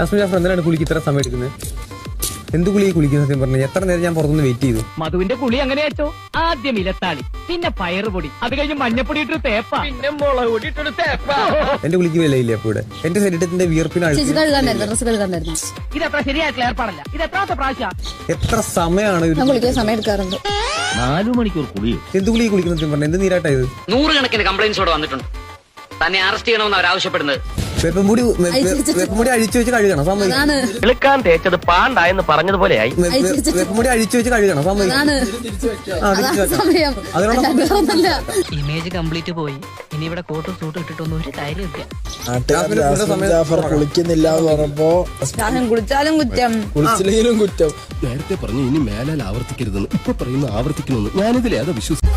ജാഫർ എന്തിനാണ് കുളിക്ക് ഇത്ര സമയം എടുക്കുന്നത്? എന്ത് കുളി കുളിക്കുന്ന സത്യം പറഞ്ഞു? എത്ര നേരം ഞാൻ പുറത്തുനിന്ന് വെയിറ്റ് ചെയ്തു. മധുവിന്റെ കുളി അങ്ങനെ വെച്ചോ. ആദ്യം ഇലത്താളി, പിന്നെ പയറുപൊടി, അത് കഴിഞ്ഞ് മഞ്ഞപ്പൊടി ഇട്ടൊരു തേപ്പ, പിന്നെ മുളക് പൊടി ഇട്ടൊരു തേപ്പ. എന്റെ കുളിക്ക് വിലയില്ല അപ്പൊ ഇവിടെ. എന്റെ ശരീരത്തിന്റെ വിയർപ്പിനാണ്. ഇതത്ര ശരിയായിട്ടുള്ള ഏർപ്പാടല്ല. ഇത് എത്രാമത്തെ പ്രാവശ്യം? എത്ര സമയമാണ് സമയം എടുക്കാറുണ്ട്? 4 മണിക്കൂർ കുളിയോ? എന്ത് കുളി കുളിക്കുന്ന സത്യം പറഞ്ഞു? എന്ത് നീരാട്ടായത്? 100 കണക്കിന് കംപ്ലൈന്റ്സോടെ വന്നിട്ടുണ്ട്. തന്നെ അറസ്റ്റ് ചെയ്യണമെന്ന് അവർ ആവശ്യപ്പെടുന്നത്. വെപ്പമുടി അഴിച്ചു വെച്ച് കഴുകണം. വെളുക്കാൻ തേച്ചത് പാണ്ടായെന്ന് പറഞ്ഞതുപോലെയായി. വെപ്പമുടി അഴിച്ചു വെച്ച് കഴുകണം. ഇമേജ് കംപ്ലീറ്റ് പോയി. ഇനി ഇവിടെ കോട്ടും സൂട്ടും ഇട്ടിട്ടൊന്നും ഒരു കാര്യമില്ല. കുളിക്കുന്നില്ല എന്ന് പറഞ്ഞപ്പോ കുളിച്ചാലും കുറ്റം, കുളിച്ചില്ലെങ്കിലും കുറ്റം. നേരത്തെ പറഞ്ഞു ഇനി മേലാൽ ആവർത്തിക്കരുതെന്ന്. ഇപ്പൊ പറയുന്നു ആവർത്തിക്കണമെന്ന്. ഞാനിതിലെ അത് വിശ്വസിച്ചു.